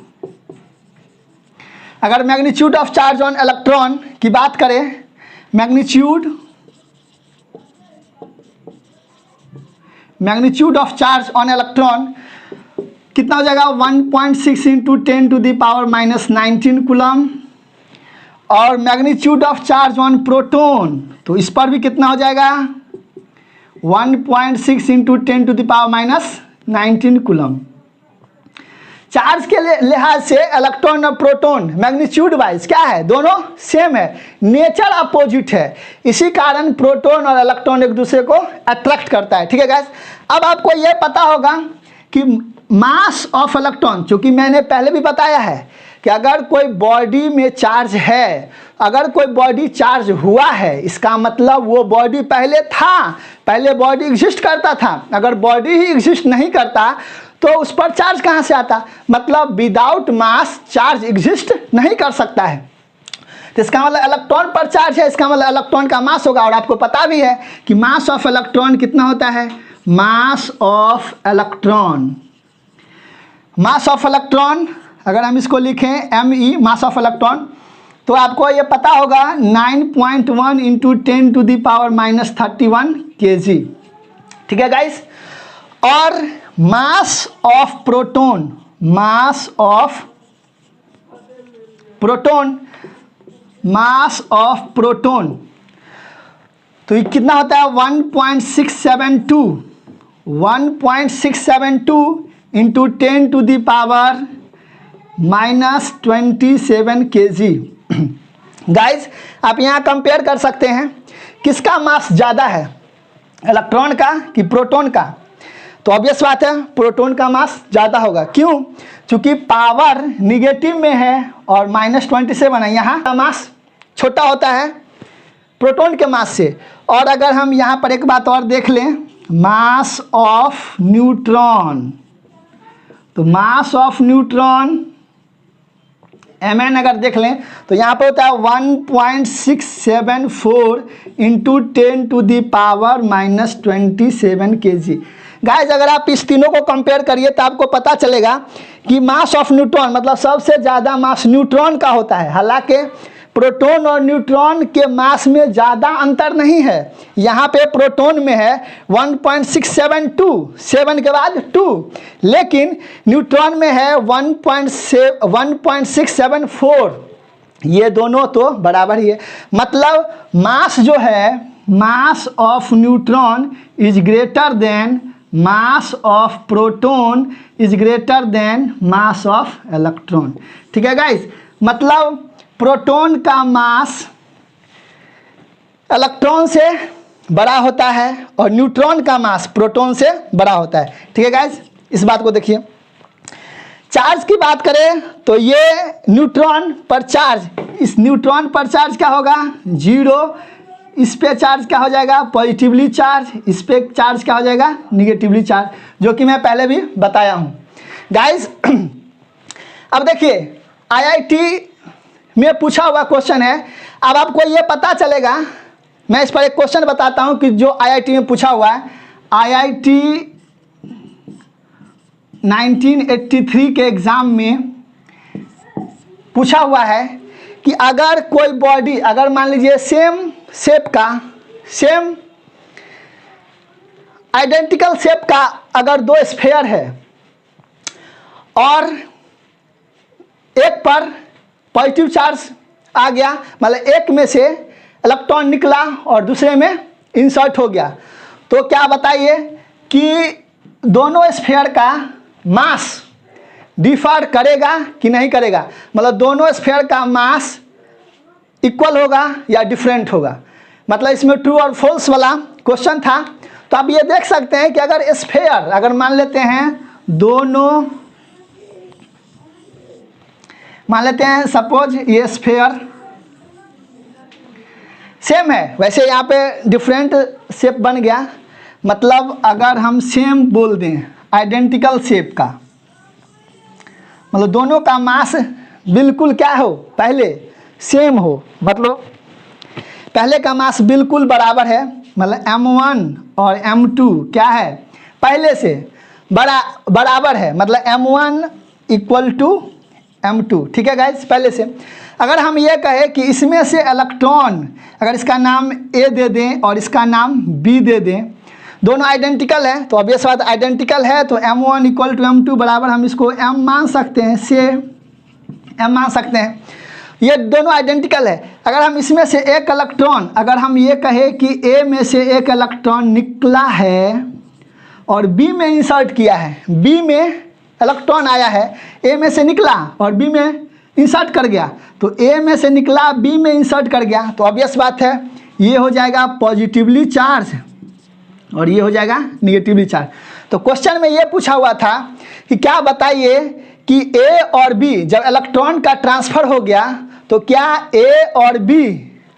अगर magnitude of charge on electron की बात करें, magnitude of charge on electron कितना हो जाएगा, 1.6 इंटू 10⁻⁻19 कूलम। और magnitude of charge on proton तो इस पर भी कितना हो जाएगा, 1.6 इंटू 10⁻⁻19 कूलम। चार्ज के लिहाज से इलेक्ट्रॉन और प्रोटॉन मैग्नीट्यूड वाइज क्या है, दोनों सेम है, नेचर अपोजिट है, इसी कारण प्रोटॉन और इलेक्ट्रॉन एक दूसरे को अट्रैक्ट करता है। ठीक है गाइस, अब आपको यह पता होगा कि मास ऑफ इलेक्ट्रॉन, चूंकि मैंने पहले भी बताया है कि अगर कोई बॉडी में चार्ज है, अगर कोई बॉडी चार्ज हुआ है इसका मतलब वो बॉडी पहले था, पहले बॉडी एग्जिस्ट करता था। अगर बॉडी ही एग्जिस्ट नहीं करता तो उस पर चार्ज कहाँ से आता, मतलब विदाउट मास चार्ज एग्जिस्ट नहीं कर सकता है। तो इसका मतलब इलेक्ट्रॉन पर चार्ज है, इसका मतलब इलेक्ट्रॉन का मास होगा। और आपको पता भी है कि मास ऑफ इलेक्ट्रॉन कितना होता है, mass of electron, mass of electron अगर हम इसको लिखें ME मास ऑफ इलेक्ट्रॉन तो आपको ये पता होगा 9.1 इंटू 10⁻⁻31 kg। ठीक है गाइस, और mass of proton, mass of proton, mass of proton, तो ये कितना होता है 1.672 इंटू 10⁻⁻27 kg। गाइज आप यहाँ कंपेयर कर सकते हैं किसका मास ज़्यादा है, इलेक्ट्रॉन का कि प्रोटॉन का। तो ऑब्वियस बात है प्रोटॉन का मास ज़्यादा होगा। क्यों? क्योंकि पावर निगेटिव में है और -27 है, यहाँ का मास छोटा होता है प्रोटॉन के मास से। और अगर हम यहाँ पर एक बात और देख लें, मास ऑफ न्यूट्रॉन, तो मास ऑफ न्यूट्रॉन Mn अगर देख लें तो यहाँ पर होता है 1.674 इंटू 10⁻⁻27 kg। गाइज अगर आप इस तीनों को कंपेयर करिए तो आपको पता चलेगा कि मास ऑफ न्यूट्रॉन मतलब सबसे ज़्यादा मास न्यूट्रॉन का होता है। हालांकि प्रोटॉन और न्यूट्रॉन के मास में ज़्यादा अंतर नहीं है। यहाँ पे प्रोटॉन में है 1.672, 7 के बाद 2, लेकिन न्यूट्रॉन में है 1.674। ये दोनों तो बराबर ही है। मतलब मास जो है, mass of neutron is greater than mass of proton is greater than mass of electron. ठीक है गाइस, मतलब प्रोटॉन का मास इलेक्ट्रॉन से बड़ा होता है और न्यूट्रॉन का मास प्रोटॉन से बड़ा होता है। ठीक है गाइस, इस बात को देखिए। चार्ज की बात करें तो ये न्यूट्रॉन पर चार्ज, इस न्यूट्रॉन पर चार्ज क्या होगा 0, इस पे चार्ज क्या हो जाएगा पॉजिटिवली चार्ज, इस पे चार्ज क्या हो जाएगा निगेटिवली चार्ज, जो कि मैं पहले भी बताया हूँ गाइस। अब देखिए IIT में पूछा हुआ क्वेश्चन है। अब आपको ये पता चलेगा, मैं इस पर एक क्वेश्चन बताता हूँ कि जो IIT में पूछा हुआ है। IIT 1983 के एग्ज़ाम में पूछा हुआ है कि अगर कोई बॉडी, अगर मान लीजिए सेम शेप का, सेम आइडेंटिकल शेप का अगर 2 स्फीयर है और एक पर पॉजिटिव चार्ज आ गया, मतलब एक में से इलेक्ट्रॉन निकला और दूसरे में इंसर्ट हो गया, तो क्या बताइए कि दोनों स्फीयर का मास डिफर करेगा कि नहीं करेगा। मतलब दोनों स्फीयर का मास इक्वल होगा या डिफरेंट होगा। मतलब इसमें ट्रू और फॉल्स वाला क्वेश्चन था। तो आप ये देख सकते हैं कि अगर स्फीयर, अगर मान लेते हैं दोनों, मान लेते हैं सपोज ये स्फीयर सेम है, वैसे यहाँ पे डिफरेंट शेप बन गया। मतलब अगर हम सेम बोल दें, आइडेंटिकल शेप का, मतलब दोनों का मास बिल्कुल क्या हो, पहले सेम हो, मतलब पहले का मास बिल्कुल बराबर है, मतलब M1 और M2 क्या है पहले से बराबर है, मतलब M1 इक्वल टू M2। ठीक है गाइस, पहले से। अगर हम ये कहें कि इसमें से इलेक्ट्रॉन, अगर इसका नाम A दे दें और इसका नाम B दे दें, दोनों आइडेंटिकल है, तो ऑब्वियस बात आइडेंटिकल है, तो M1 इक्वल टू M2 बराबर हम इसको M मान सकते हैं, से M मान सकते हैं। ये दोनों आइडेंटिकल है। अगर हम इसमें से एक इलेक्ट्रॉन, अगर हम ये कहें कि A में से एक इलेक्ट्रॉन निकला है और B में इंसर्ट किया है, B में इलेक्ट्रॉन आया है, A में से निकला और B में इंसर्ट कर गया, तो A में से निकला B में इंसर्ट कर गया, तो ऑब्वियस बात है ये हो जाएगा पॉजिटिवली चार्ज और ये हो जाएगा निगेटिवली चार्ज। तो क्वेश्चन में ये पूछा हुआ था कि क्या बताइए कि A और B जब इलेक्ट्रॉन का ट्रांसफ़र हो गया तो क्या A और B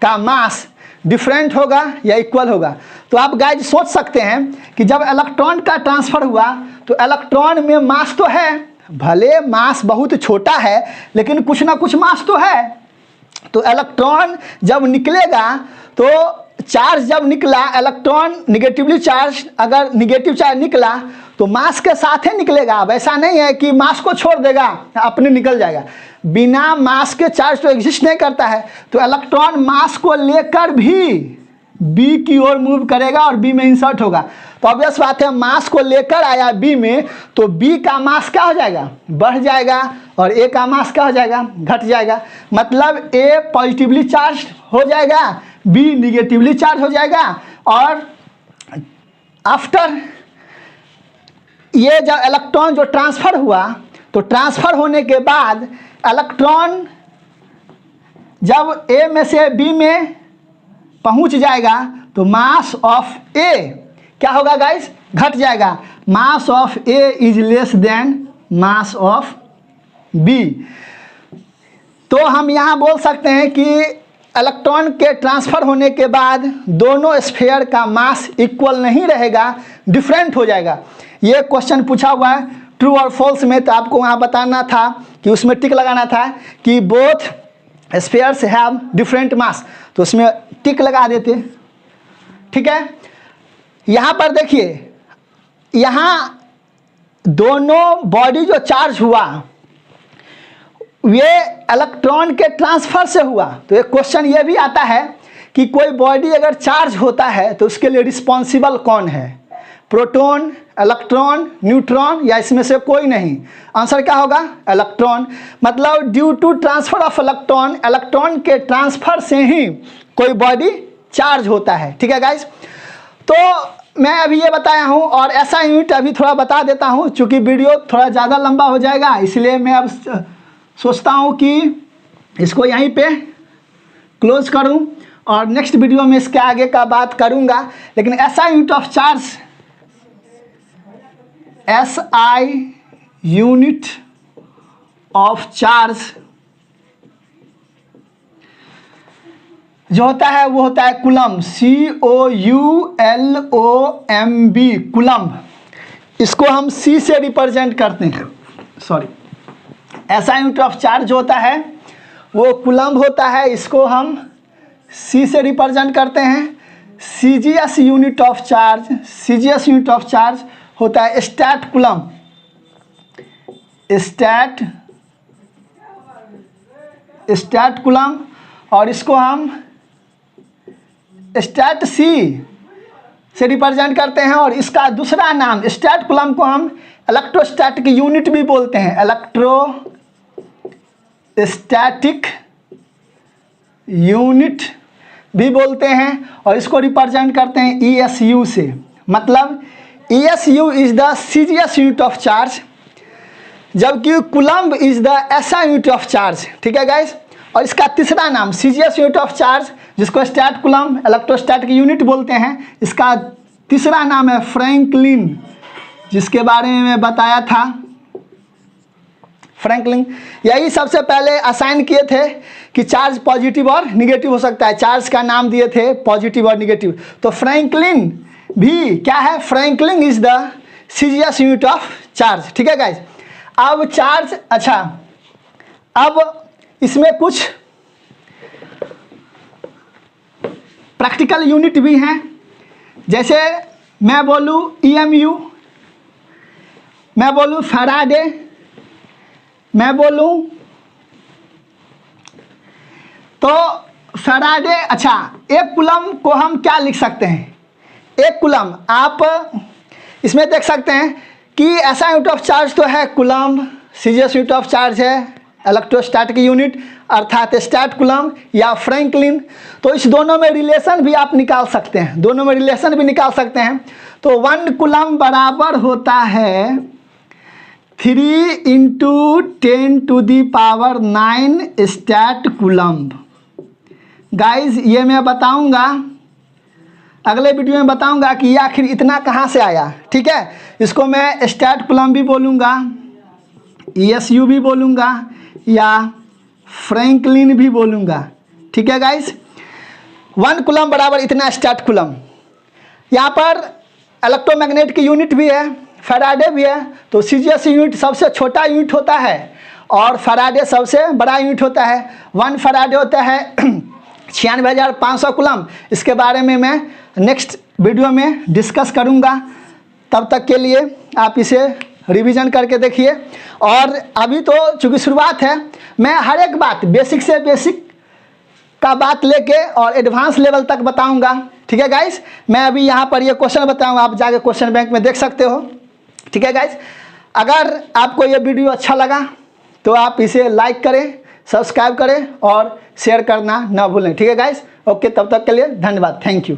का मास डिफरेंट होगा या इक्वल होगा। तो आप गाइज सोच सकते हैं कि जब इलेक्ट्रॉन का ट्रांसफ़र हुआ तो इलेक्ट्रॉन में मास तो है, भले मास बहुत छोटा है लेकिन कुछ ना कुछ मास तो है। तो इलेक्ट्रॉन जब निकलेगा तो चार्ज जब निकला, इलेक्ट्रॉन निगेटिवली चार्ज, अगर निगेटिव चार्ज निकला तो मास के साथ ही निकलेगा। अब ऐसा नहीं है कि मास को छोड़ देगा अपने निकल जाएगा, बिना मास के चार्ज तो एग्जिस्ट नहीं करता है। तो इलेक्ट्रॉन मास को लेकर भी बी की ओर मूव करेगा और बी में इंसर्ट होगा। तो ऑब्वियस बात है मास को लेकर आया बी में, तो बी का मास क्या हो जाएगा, बढ़ जाएगा, और ए का मास क्या हो जाएगा, घट जाएगा। मतलब ए पॉजिटिवली चार्ज हो जाएगा, बी निगेटिवली चार्ज हो जाएगा। और आफ्टर ये जब इलेक्ट्रॉन जो ट्रांसफ़र हुआ, तो ट्रांसफ़र होने के बाद इलेक्ट्रॉन जब ए में से बी में पहुंच जाएगा, तो मास ऑफ ए क्या होगा गाइस, घट जाएगा। Mass of A is less than mass of B. तो हम यहाँ बोल सकते हैं कि इलेक्ट्रॉन के ट्रांसफ़र होने के बाद दोनों स्फीयर का मास इक्वल नहीं रहेगा, डिफरेंट हो जाएगा। ये क्वेश्चन पूछा हुआ है ट्रू और फॉल्स में, तो आपको वहाँ बताना था कि उसमें टिक लगाना था कि both spheres have different mass, तो उसमें टिक लगा देते। ठीक है, यहाँ पर देखिए, यहाँ दोनों बॉडी जो चार्ज हुआ ये इलेक्ट्रॉन के ट्रांसफ़र से हुआ। तो एक क्वेश्चन ये भी आता है कि कोई बॉडी अगर चार्ज होता है तो उसके लिए रिस्पॉन्सिबल कौन है, प्रोटॉन, इलेक्ट्रॉन, न्यूट्रॉन, या इसमें से कोई नहीं। आंसर क्या होगा, इलेक्ट्रॉन। मतलब due to transfer of electron, electron के ट्रांसफर से ही कोई बॉडी चार्ज होता है। ठीक है गाइस, तो मैं अभी ये बताया हूँ, और ऐसा यूनिट अभी थोड़ा बता देता हूँ, चूँकि वीडियो थोड़ा ज़्यादा लंबा हो जाएगा, इसलिए मैं अब सोचता हूँ कि इसको यहीं पे क्लोज करूँ और नेक्स्ट वीडियो में इसके आगे का बात करूँगा। लेकिन ऐसा unit of charge, SI unit of charge जो होता है वो होता है कूलम्ब, COULOMB, कूलम्ब। इसको हम C से रिप्रेजेंट करते हैं, सॉरी, ऐसा यूनिट ऑफ चार्ज जो होता है वो कूलम्ब होता है, इसको हम C से रिप्रेजेंट करते हैं। CGS unit of charge, CGS unit of charge होता है स्टैट कूलम्ब, स्टैट कूलम्ब, और इसको हम स्टैट C से रिप्रेजेंट करते हैं। और इसका दूसरा नाम, स्टैट कूलम्ब को हम इलेक्ट्रोस्टैटिक यूनिट भी बोलते हैं, इलेक्ट्रोस्टैटिक यूनिट भी बोलते हैं, और इसको रिप्रेजेंट करते हैं ESU से। मतलब ESU is the CGS unit of charge, जबकि coulomb is the SI unit of charge. ठीक है गाइस, और इसका तीसरा नाम CGS यूनिट ऑफ चार्ज, जिसको स्टैट कूलम्ब इलेक्ट्रोस्टैटिक यूनिट बोलते हैं, इसका तीसरा नाम है फ्रैंकलिन, जिसके बारे में मैं बताया था। फ्रैंकलिन यही सबसे पहले असाइन किए थे कि चार्ज पॉजिटिव और निगेटिव हो सकता है, चार्ज का नाम दिए थे पॉजिटिव और निगेटिव। तो फ्रैंकलिन भी क्या है, Franklin is the CGS unit of charge. ठीक है गाइज, अब चार्ज, अच्छा अब इसमें कुछ प्रैक्टिकल यूनिट भी हैं, जैसे मैं बोलूँ EMU, मैं बोलूँ फैराडे, मैं बोलूँ तो फैराडे। अच्छा, एक कूलम्ब को हम क्या लिख सकते हैं, एक कूलम्ब आप इसमें देख सकते हैं कि ऐसा यूनिट ऑफ चार्ज तो है coulomb, CGS unit of charge है इलेक्ट्रोस्टैटिक यूनिट अर्थात स्टैट कूलम्ब या फ्रैंकलिन। तो इस दोनों में रिलेशन भी आप निकाल सकते हैं, दोनों में रिलेशन भी निकाल सकते हैं। तो 1 कूलम्ब बराबर होता है 3 × 10⁹ स्टैट कूलम्ब। गाइज ये मैं बताऊंगा, अगले वीडियो में बताऊंगा कि ये आखिर इतना कहाँ से आया। ठीक है, इसको मैं स्टैट कूलम्ब भी बोलूँगा, ESU भी बोलूँगा, या फ्रैंकलिन भी बोलूँगा। ठीक है गाइज, 1 कूलम्ब बराबर इतना स्टैट कूलम्ब। यहाँ पर इलेक्ट्रोमैग्नेट की यूनिट भी है, फैराडे भी है। तो CGS यूनिट सबसे छोटा यूनिट होता है और फैराडे सबसे बड़ा यूनिट होता है। 1 फैराडे होता है 96,500 कूलम्ब। इसके बारे में मैं नेक्स्ट वीडियो में डिस्कस करूँगा। तब तक के लिए आप इसे रिवीजन करके देखिए। और अभी तो चूँकि शुरुआत है, मैं हर एक बात बेसिक से बेसिक का बात लेके और एडवांस लेवल तक बताऊँगा। ठीक है गाइस, मैं अभी यहाँ पर ये क्वेश्चन बताऊँगा, आप जाके क्वेश्चन बैंक में देख सकते हो। ठीक है गाइस, अगर आपको ये वीडियो अच्छा लगा तो आप इसे लाइक करें, सब्सक्राइब करें और शेयर करना ना भूलें। ठीक है गाइस, ओके, तब तक के लिए धन्यवाद, थैंक यू।